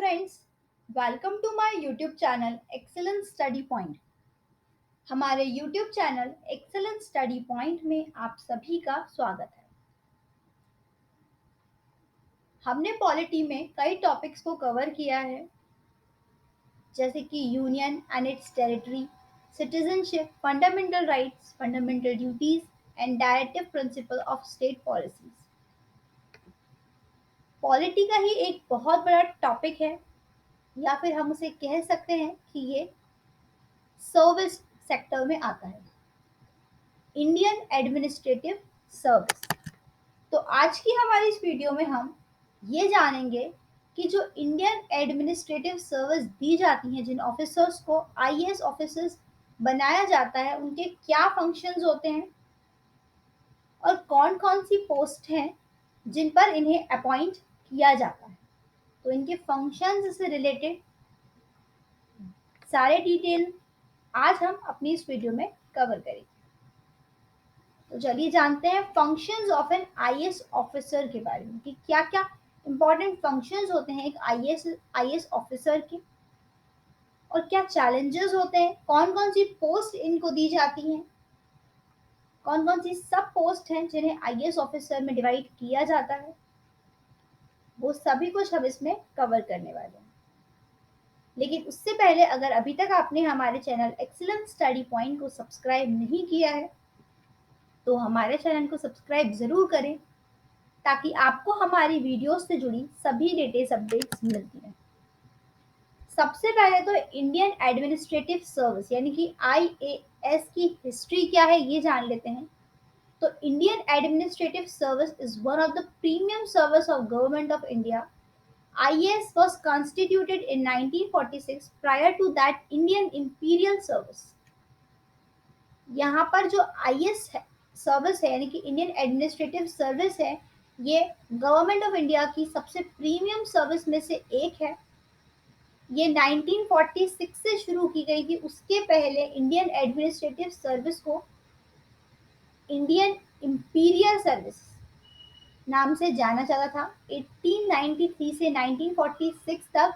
Friends, welcome to my YouTube channel excellence study point. हमारे YouTube channel excellence study point में आप सभी का स्वागत है। हमने पॉलिटी में कई टॉपिक्स को कवर किया है, जैसे कि union and it's territory, citizenship, fundamental rights, fundamental duties and directive principle of state policies. Polity का ही एक बहुत बड़ा टॉपिक है, या फिर हम उसे कह सकते हैं कि ये सर्विस सेक्टर में आता है, इंडियन एडमिनिस्ट्रेटिव सर्विस। तो आज की हमारी इस वीडियो में हम ये जानेंगे कि जो इंडियन एडमिनिस्ट्रेटिव सर्विस दी जाती हैं, जिन ऑफिसर्स को आईएएस ऑफिसर्स बनाया जाता है, उनके क्या फंक्शंस होते हैं और कौन कौन सी पोस्ट हैं जिन पर इन्हें अपॉइंट किया जाता है। तो इनके फंक्शंस से रिलेटेड सारे डिटेल आज हम अपनी इस वीडियो में कवर करेंगे। तो चलिए जानते हैं functions of an IAS officer के बारे में कि क्या क्या इंपॉर्टेंट फंक्शंस होते हैं एक आईएएस ऑफिसर के, और क्या चैलेंजेस होते हैं, कौन कौन सी पोस्ट इनको दी जाती हैं, कौन कौन सी सब पोस्ट हैं जिन्हें आईएएस ऑफिसर में डिवाइड किया जाता है। वो सभी कुछ हम इसमें कवर करने वाले हैं। लेकिन उससे पहले अगर अभी तक आपने हमारे चैनल एक्सीलेंस स्टडी पॉइंट को सब्सक्राइब नहीं किया है तो हमारे चैनल को सब्सक्राइब जरूर करें, ताकि आपको हमारी वीडियोस से जुड़ी सभी लेटेस्ट अपडेट्स मिलती रहें। सबसे पहले तो इंडियन एडमिनिस्ट्रेटिव सर्विस यानी कि आईएएस की हिस्ट्री क्या है ये जान लेते हैं। तो Indian administrative service is one of the premium service of government of India. IAS was constituted in 1946 prior to that Indian Imperial Service। यहाँ पर जो आईएएस सर्विस है यानी कि इंडियन एडमिनिस्ट्रेटिव सर्विस है, ये गवर्नमेंट ऑफ इंडिया की सबसे प्रीमियम सर्विस में से एक है। ये 1946 से शुरू की गई थी। उसके पहले इंडियन एडमिनिस्ट्रेटिव सर्विस को इंडियन इंपीरियल सर्विस नाम से जाना जाता था। 1893 से 1946 तक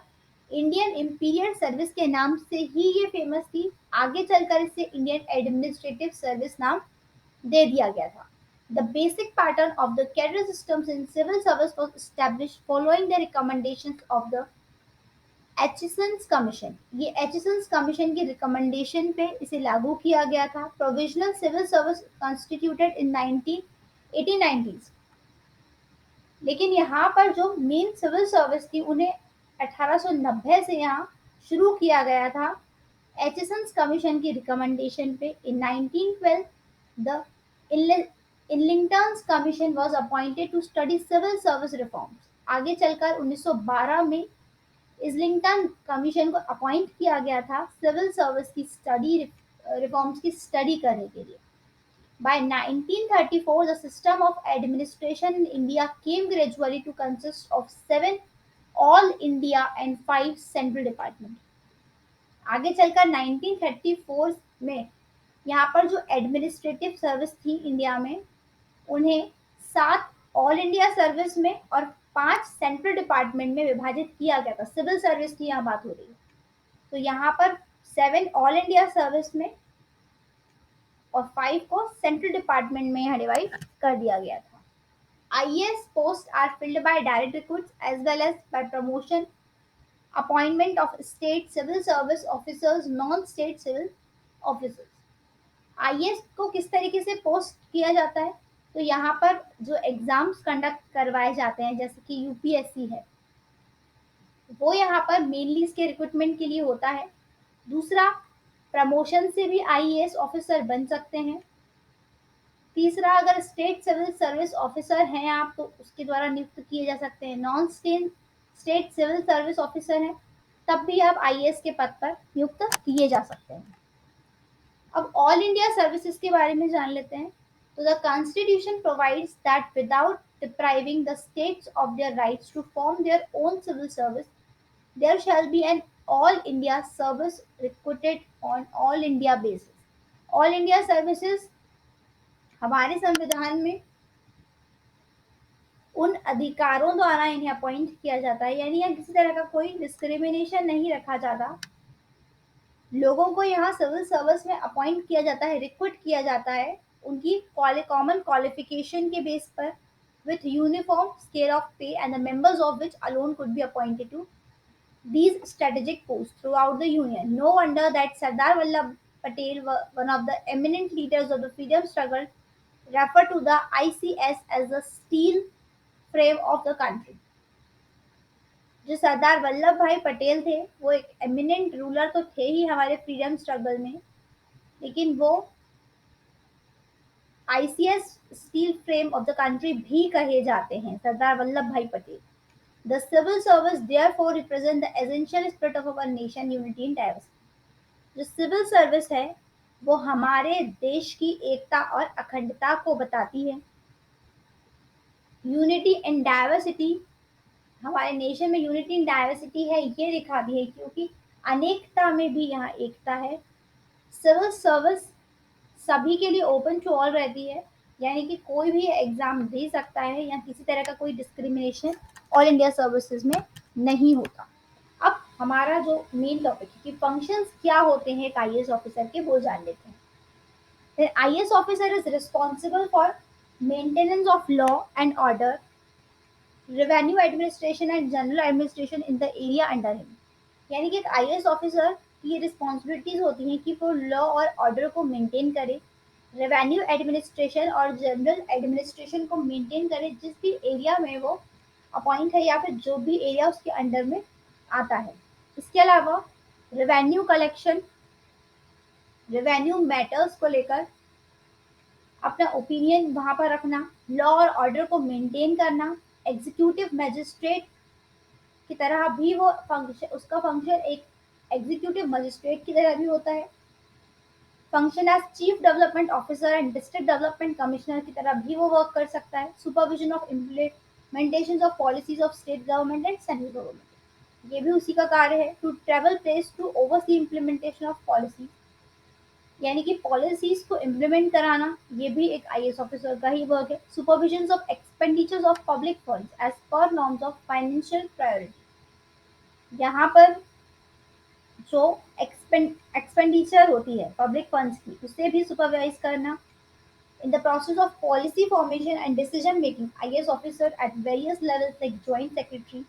इंडियन इंपीरियल सर्विस के नाम से ही ये फेमस थी। आगे चलकर इसे इंडियन एडमिनिस्ट्रेटिव सर्विस नाम दे दिया गया था। The basic pattern of the career systems in civil service was established following the recommendations of the Aitchison commission. ये एचिसंस कमीशन की रिकमेंडेशन पे इसे लागू किया गया था। Provisional civil service constituted in 1890s। लेकिन यहाँ पर जो मेन सिविल सर्विस थी उन्हें 1890 से यहाँ शुरू किया गया था एचिसंस कमीशन की रिकमेंडेशन पे। In 1912 the Islington commission was appointed to study civil service reforms. आगे चलकर 1912 में इस्लिंगटन कमीशन को अपॉइंट किया गया था सिविल सर्विस की स्टडी रिफॉर्म्स की स्टडी करने के लिए। By 1934, the system of administration in India came gradually to consist of 7 all India and 5 central department। आगे चलकर 1934 में यहाँ पर जो एडमिनिस्ट्रेटिव सर्विस थी इंडिया में, उन्हें 7 ऑल इंडिया सर्विस में और 5 सेंट्रल डिपार्टमेंट में विभाजित किया गया था। सिविल सर्विस की यहाँ बात हो रही है। तो यहाँ पर 7 ऑल इंडिया सर्विस में और 5 को सेंट्रल डिपार्टमेंट में यहाँ डिवाइड कर दिया गया था। IAS post are filled by direct recruits as well as by promotion, appointment of state civil service officers, non state civil officers. IAS को किस तरीके से पोस्ट किया जाता है, तो यहाँ पर जो एग्जाम्स कंडक्ट करवाए जाते हैं जैसे कि यूपीएससी है, वो यहाँ पर मेनली इसके रिक्रूटमेंट के लिए होता है। दूसरा, प्रमोशन से भी आईएएस ऑफिसर बन सकते हैं। तीसरा, अगर स्टेट सिविल सर्विस ऑफिसर हैं आप तो उसके द्वारा नियुक्त किए जा सकते हैं। Non state civil service officer हैं तब भी आप आईएएस के पद पर नियुक्त किए जा सकते हैं। अब ऑल इंडिया सर्विसेज के बारे में जान लेते हैं। तो the constitution provides that without depriving the states of their rights to form their own civil service, there shall be an all India service recruited on all India basis. All India services हमारे संविधान में उन अधिकारों द्वारा इन्हें appoint किया जाता है, यानी यहाँ किसी तरह का कोई डिस्क्रिमिनेशन नहीं रखा जाता। लोगों को यहाँ सिविल सर्विस में अपॉइंट किया जाता है, रिक्रूट किया जाता है उनकी कॉमन क्वालिफिकेशन के बेस पर, with uniform scale of pay, and the members of which alone could be appointed to these strategic posts throughout the union. No wonder that Sardar Vallabh Patel, one of the eminent leaders of the freedom struggle, referred to the ICS as the steel frame of the country. जो सरदार Vallabhbhai Patel थे वो एक eminent ruler तो थे ही हमारे freedom struggle में, लेकिन वो ICS steel frame of the country भी कहे जाते हैं, Sardar Vallabhbhai Patel. The civil service therefore represent the essential spirit of our nation unity and diversity। जो सिविल सर्विस है वो हमारे देश की एकता और अखंडता को बताती है। यूनिटी एंड डाइवर्सिटी, हमारे नेशन में यूनिटी एंड डाइवर्सिटी है ये दिखाती है, क्योंकि अनेकता में भी यहाँ एकता है। सिविल सर्विस सभी के लिए ओपन टू ऑल रहती है, यानी कि कोई भी एग्जाम दे सकता है, या किसी तरह का कोई डिस्क्रिमिनेशन ऑल इंडिया सर्विसेज में नहीं होता। अब हमारा जो मेन टॉपिक है कि फंक्शंस क्या होते हैं एक आईएएस ऑफिसर के, वो जान लेते हैं। IAS officer is responsible for maintenance of law and order, revenue administration and general administration in the area under him. यानी कि एक आईएएस ऑफिसर की रिस्पॉन्सिबिलिटीज होती हैं कि वो लॉ और ऑर्डर को मेंटेन करे, रेवेन्यू एडमिनिस्ट्रेशन और जनरल एडमिनिस्ट्रेशन को मेंटेन करे जिस भी एरिया में वो अपॉइंट है, या फिर जो भी एरिया उसके अंडर में आता है। इसके अलावा रेवेन्यू कलेक्शन, रेवेन्यू मैटर्स को लेकर अपना ओपिनियन वहाँ पर रखना, लॉ और ऑर्डर को मेंटेन करना, एग्जीक्यूटिव मजिस्ट्रेट की तरह भी वो फंक्शन, उसका फंक्शन एक एग्जीक्यूटिव मजिस्ट्रेट की तरह भी होता है। Function as chief development officer and district development commissioner की तरह भी वो वर्क कर सकता है। Supervision of implementation of policies of state government and central government, ये भी उसी का कार्य है। To travel place to oversee implementation of policy, यानी कि पॉलिसीज को इम्प्लीमेंट कराना, ये भी एक आईएएस ऑफिसर का ही वर्क है। Supervision of expenditures of public funds as per norms of financial priority, यहाँ पर जो एक्सपेंडिचर होती है पब्लिक फंड्स की उसे भी सुपरवाइज करना। In the process of policy formation and decision making, IAS officer at various levels like joint secretary,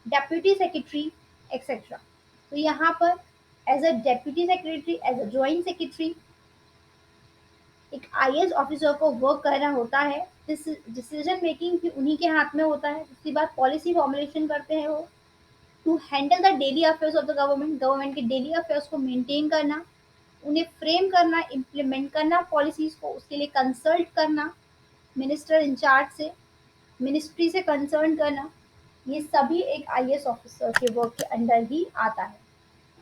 deputy secretary etcetera. तो यहाँ पर as a deputy secretary, as a joint secretary एक IAS officer को work करना होता है। Decision making भी उन्हीं के हाथ में होता है। उसके बाद पॉलिसी फॉर्मुलेशन करते हैं वो। To handle the daily affairs of the government, government के डेली अफेयर्स को मेंटेन करना, उन्हें फ्रेम करना, इम्प्लीमेंट करना पॉलिसीज को, उसके लिए कंसल्ट करना मिनिस्टर इंचार्ज से, मिनिस्ट्री से कंसर्न करना, ये सभी एक आईएएस ऑफिसर के वर्क के अंडर ही आता है।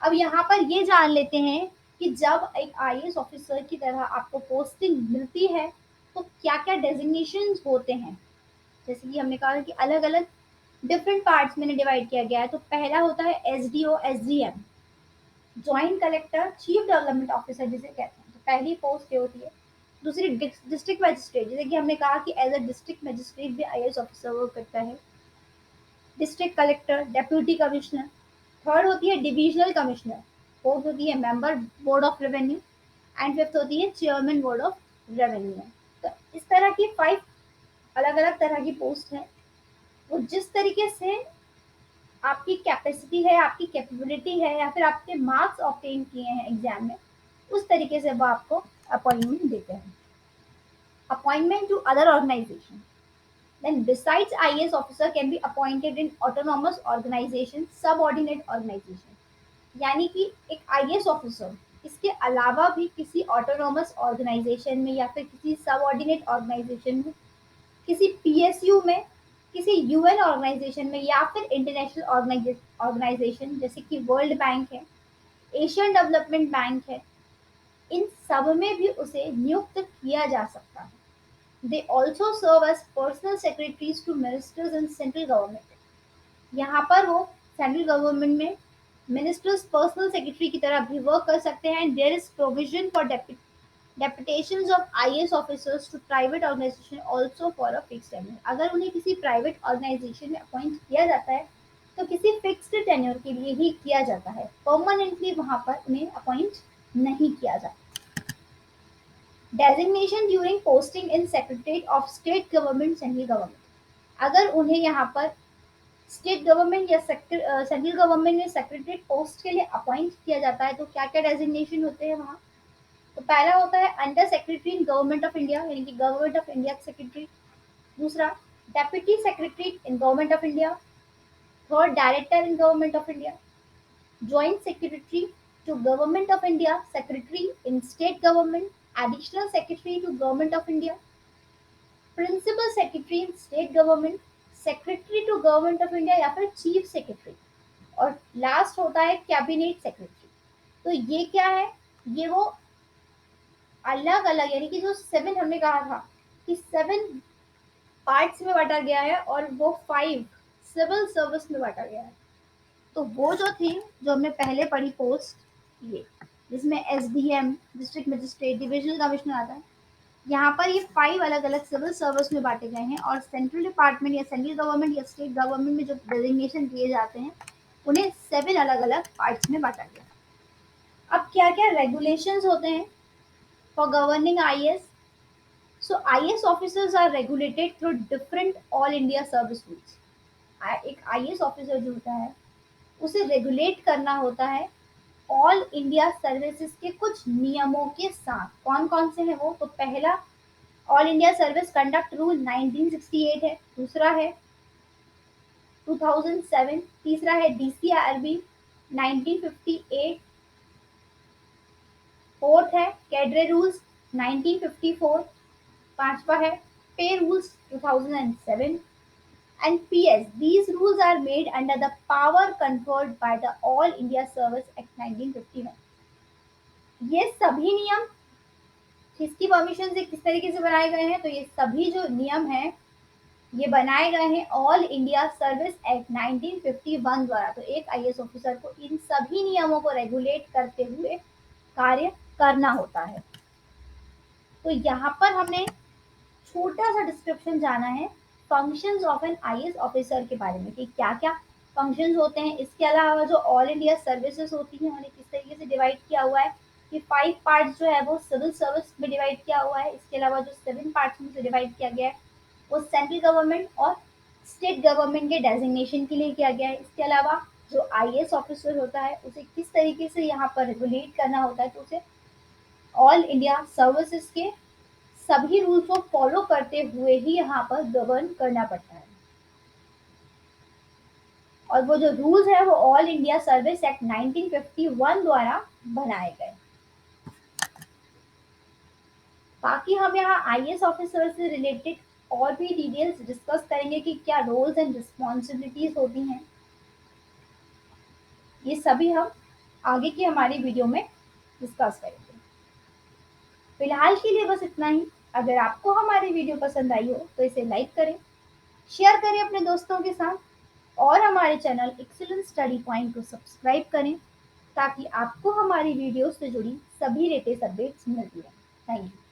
अब यहाँ पर ये जान लेते हैं कि जब एक आईएएस ऑफिसर की तरह आपको पोस्टिंग मिलती है तो क्या क्या डेजिग्नेशंस होते हैं। जैसे कि हमने कहा कि अलग अलग डिफरेंट पार्ट्स में डिवाइड किया गया है। तो पहला होता है SDO SDM, joint collector, chief development officer जिसे कहते हैं। तो पहली पोस्ट ये होती है। दूसरी डिस्ट्रिक्ट मजिस्ट्रेट, जैसे कि हमने कहा कि एज अ डिस्ट्रिक्ट मजिस्ट्रेट भी आईएएस ऑफिसर वर्क करता है। District collector, deputy commissioner. Third होती है डिविजनल कमिश्नर। फोर्थ होती है member board of revenue, and fifth होती है चेयरमैन बोर्ड ऑफ रेवेन्यू। तो इस तरह की 5 अलग अलग तरह की पोस्ट है। वो जिस तरीके से आपकी कैपेसिटी है, आपकी कैपेबिलिटी है, या फिर आपके मार्क्स ऑब्टेन किए हैं एग्जाम में, उस तरीके से वो आपको अपॉइंटमेंट देते हैं। Appointment to other organisation, then besides IAS officer can be appointed in autonomous organization, subordinate organization, यानी कि एक आईएएस ऑफिसर इसके अलावा भी किसी ऑटोनोमस ऑर्गेनाइजेशन में, या फिर किसी सबऑर्डिनेट ऑर्गेनाइजेशन में, किसी पीएसयू में, किसी यूएन ऑर्गेनाइजेशन में, या फिर इंटरनेशनल ऑर्गेनाइजेशन जैसे कि वर्ल्ड बैंक है, एशियन डेवलपमेंट बैंक है, इन सब में भी उसे नियुक्त किया जा सकता है। They also serve as personal secretaries to ministers in central government. यहाँ पर वो सेंट्रल गवर्नमेंट में मिनिस्टर्स पर्सनल सेक्रेटरी की तरह भी वर्क कर सकते हैं। There is provision for deputations of IAS officers to private organisation also for a fixed tenure. अगर उन्हें किसी प्राइवेट ऑर्गेनाइजेशन में अपॉइंट किया जाता है तो किसी फिक्स्ड टेन्योर के लिए ही किया जाता है, परमानेंटली वहां पर उन्हें अपॉइंट नहीं किया जाता। Designation during posting in secretariat of state government, central government. अगर उन्हें यहाँ पर स्टेट गवर्नमेंट या सेंट्रल गवर्नमेंट में सेक्रेटरी पोस्ट के लिए अपॉइंट किया जाता है तो क्या क्या डेजिग्नेशन होते हैं वहाँ। तो पहला होता है under secretary in government of India, यानी कि गवर्नमेंट ऑफ इंडिया सेक्रेटरी। दूसरा, deputy secretary in government of India. Third, director in government of India. Joint secretary to government of India, secretary in state government, additional secretary to government of India, principal secretary in state government, secretary to government of India या फिर chief secretary, और last होता है cabinet secretary. तो ये क्या है, ये वो अलग अलग, यानी कि जो 7 हमने कहा था कि 7 पार्ट्स में बांटा गया है और वो 5 सिविल सर्विस में बांटा गया है। तो वो जो थी, जो हमने पहले पढ़ी पोस्ट, ये जिसमें SDM, district magistrate, divisional commissioner आता है, यहाँ पर ये 5 अलग अलग सिविल सर्विस में बांटे गए हैं। और सेंट्रल डिपार्टमेंट या सेंट्रल गवर्नमेंट या स्टेट गवर्नमेंट में जो डेजिग्नेशन दिए जाते हैं उन्हें 7 अलग अलग पार्ट्स में बांटा गया। अब क्या क्या रेगुलेशंस होते हैं for governing IAS. So IAS officers are regulated through different all India service rules. एक आईएएस ऑफिसर जो होता है उसे रेगुलेट करना होता है ऑल इंडिया सर्विसेज के कुछ नियमों के साथ। कौन कौन से हैं वो, तो पहला all India service conduct rule 1968 है, दूसरा है 2007, तीसरा है डीसीआरबी 1958, फोर्थ है कैडरे रूल्स 1954, पांचवा है पे rules 2007 and PS. These rules are made under the power conferred by the All India Service Act 1951. ये सभी नियम किसकी परमिशन से किस तरीके से बनाए गए हैं, तो ये सभी जो नियम हैं ये बनाए गए हैं ऑल इंडिया सर्विस एक्ट 1951 द्वारा। तो एक आईएएस ऑफिसर को इन सभी नियमों को रेगुलेट करते हुए कार्य करना होता है। तो यहाँ पर हमने छोटा सा डिस्क्रिप्शन जाना है functions of an IAS officer के बारे में कि क्या क्या फंक्शंस होते हैं। इसके अलावा जो ऑल इंडिया सर्विसेज होती हैं उन्हें किस तरीके से डिवाइड किया हुआ है कि 5 पार्ट्स जो है वो सिविल सर्विस में डिवाइड किया हुआ है। इसके अलावा जो 7 पार्ट्स में से डिवाइड किया गया है वो सेंट्रल गवर्नमेंट और स्टेट गवर्नमेंट के डेजिग्नेशन के लिए किया गया है। इसके अलावा जो आईएएस ऑफिसर होता है उसे किस तरीके से यहाँ पर रेगुलेट करना होता है, तो उसे ऑल इंडिया सर्विसेज के सभी रूल्स को फॉलो करते हुए ही यहाँ पर गवर्न करना पड़ता है। और वो जो रूल्स है वो ऑल इंडिया सर्विस एक्ट 1951 द्वारा बनाए गए। बाकी हम यहाँ आईएएस ऑफिसर से रिलेटेड और भी डिटेल्स डिस्कस करेंगे कि क्या रोल्स एंड रिस्पॉन्सिबिलिटीज होती हैं। ये सभी हम आगे की हमारी वीडियो में डिस्कस करेंगे। फिलहाल के लिए बस इतना ही। अगर आपको हमारी वीडियो पसंद आई हो तो इसे लाइक करें, शेयर करें अपने दोस्तों के साथ और हमारे चैनल एक्सीलेंस स्टडी पॉइंट को सब्सक्राइब करें ताकि आपको हमारी वीडियो से जुड़ी सभी लेटेस्ट अपडेट्स मिलती रहें। Thank you.